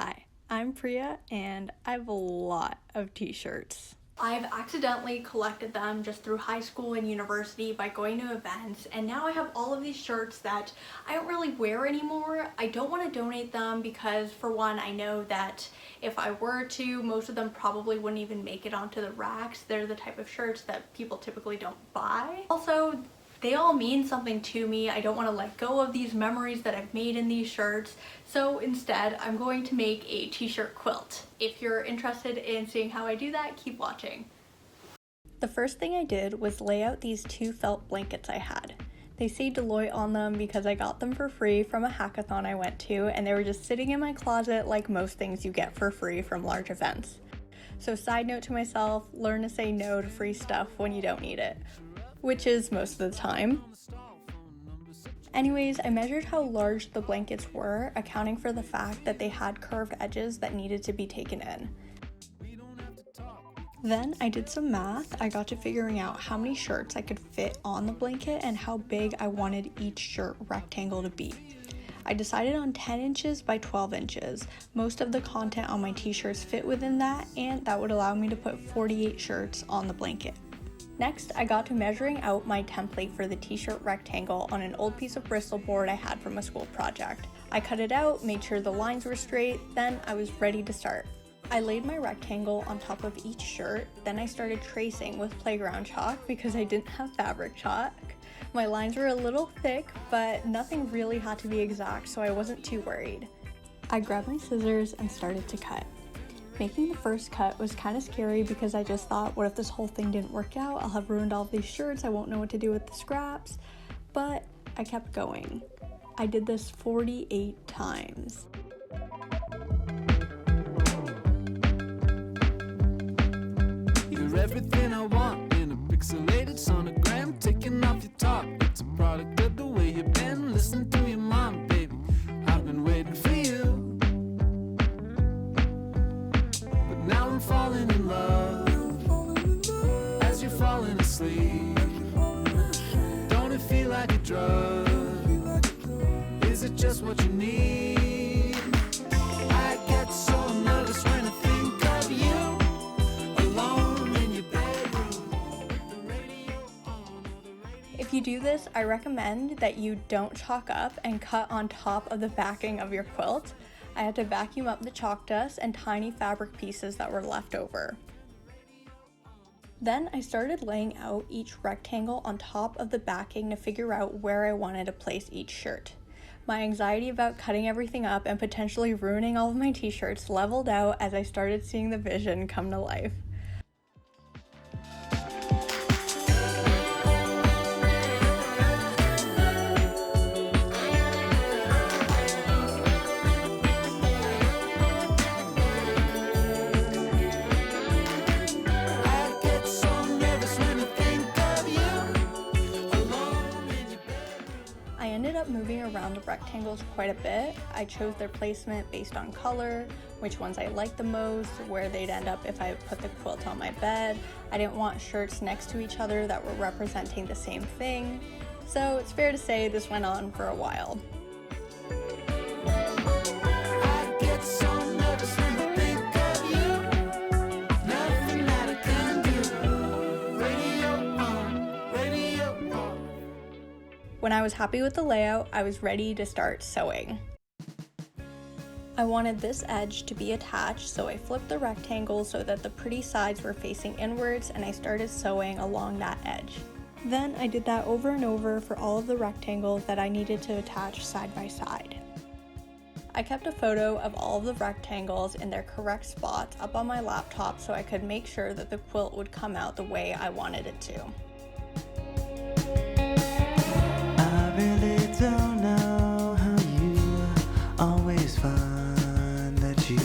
Hi, I'm Priya and I have a lot of t-shirts. I've accidentally collected them just through high school and university by going to events, and now I have all of these shirts that I don't really wear anymore. I don't want to donate them because, for one, I know that if I were to, most of them probably wouldn't even make it onto the racks. They're the type of shirts that people typically don't buy. Also, they all mean something to me. I don't want to let go of these memories that I've made in these shirts. So instead, I'm going to make a t-shirt quilt. If you're interested in seeing how I do that, keep watching. The first thing I did was lay out these two felt blankets I had. They say Deloitte on them because I got them for free from a hackathon I went to, and they were just sitting in my closet like most things you get for free from large events. So side note to myself, learn to say no to free stuff when you don't need it. Which is most of the time. Anyways, I measured how large the blankets were, accounting for the fact that they had curved edges that needed to be taken in. Then I did some math. I got to figuring out how many shirts I could fit on the blanket and how big I wanted each shirt rectangle to be. I decided on 10 inches by 12 inches. Most of the content on my t-shirts fit within that, and that would allow me to put 48 shirts on the blanket. Next, I got to measuring out my template for the t-shirt rectangle on an old piece of Bristol board I had from a school project. I cut it out, made sure the lines were straight, then I was ready to start. I laid my rectangle on top of each shirt, then I started tracing with playground chalk because I didn't have fabric chalk. My lines were a little thick, but nothing really had to be exact, so I wasn't too worried. I grabbed my scissors and started to cut. Making the first cut was kind of scary because I just thought, what if this whole thing didn't work out? I'll have ruined all of these shirts, I won't know what to do with the scraps. But I kept going. I did this 48 times. You're everything I want in a pixelated sonogram, taking off your top. It's a product of the way you've been. Listen to your mom, baby. I've been waiting for you. Now I'm falling in love as you're falling asleep. Don't it feel like a drug? Is it just what you need? I get so nervous when I think of you alone in your bedroom with the radio on. If you do this, I recommend that you don't chalk up and cut on top of the backing of your quilt. I had to vacuum up the chalk dust and tiny fabric pieces that were left over. Then I started laying out each rectangle on top of the backing to figure out where I wanted to place each shirt. My anxiety about cutting everything up and potentially ruining all of my t-shirts leveled out as I started seeing the vision come to life. I ended up moving around the rectangles quite a bit. I chose their placement based on color, which ones I liked the most, where they'd end up if I put the quilt on my bed. I didn't want shirts next to each other that were representing the same thing. So it's fair to say this went on for a while. When I was happy with the layout, I was ready to start sewing. I wanted this edge to be attached, so I flipped the rectangle so that the pretty sides were facing inwards, and I started sewing along that edge. Then I did that over and over for all of the rectangles that I needed to attach side by side. I kept a photo of all of the rectangles in their correct spots up on my laptop so I could make sure that the quilt would come out the way I wanted it to. Really don't know how you always find that you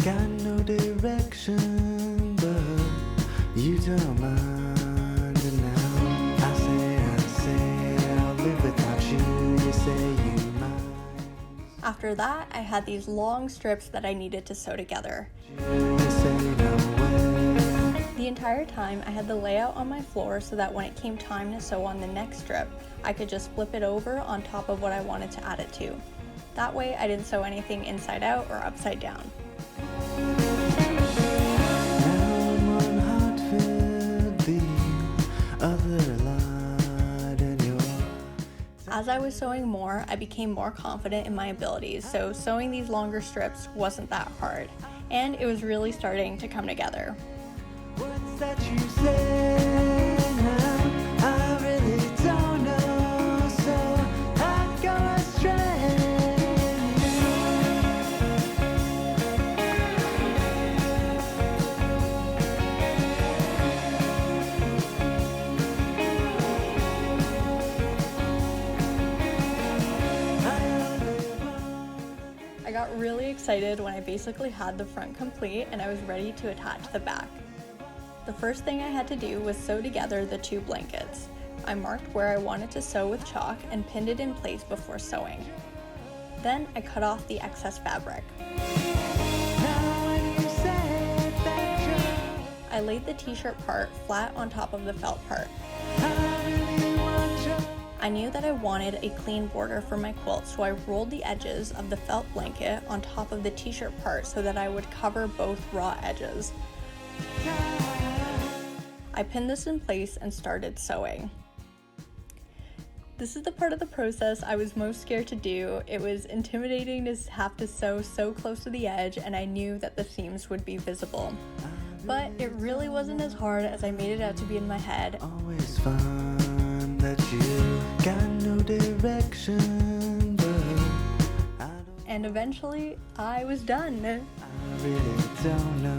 got no direction, but you don't mind. And now I say I'll live without you. You say you mind. After that, I had these long strips that I needed to sew together. You say no way. The entire time, I had the layout on my floor so that when it came time to sew on the next strip, I could just flip it over on top of what I wanted to add it to. That way I didn't sew anything inside out or upside down. As I was sewing more, I became more confident in my abilities, so sewing these longer strips wasn't that hard, and it was really starting to come together. What's that you say now? I really don't know, so I go astray. I got really excited when I basically had the front complete and I was ready to attach the back. The first thing I had to do was sew together the two blankets. I marked where I wanted to sew with chalk and pinned it in place before sewing. Then I cut off the excess fabric. I laid the t-shirt part flat on top of the felt part. I knew that I wanted a clean border for my quilt, so I rolled the edges of the felt blanket on top of the t-shirt part so that I would cover both raw edges. I pinned this in place and started sewing. This is the part of the process I was most scared to do. It was intimidating to have to sew so close to the edge, and I knew that the seams would be visible. But it really wasn't as hard as I made it out to be in my head. Always fun that you got no direction, but And eventually, I was done. I really don't know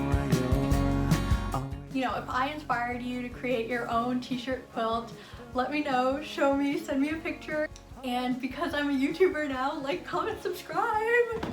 why you're always. You know, if I inspired you to create your own t-shirt quilt, let me know, show me, send me a picture. And because I'm a YouTuber now, like, comment, subscribe!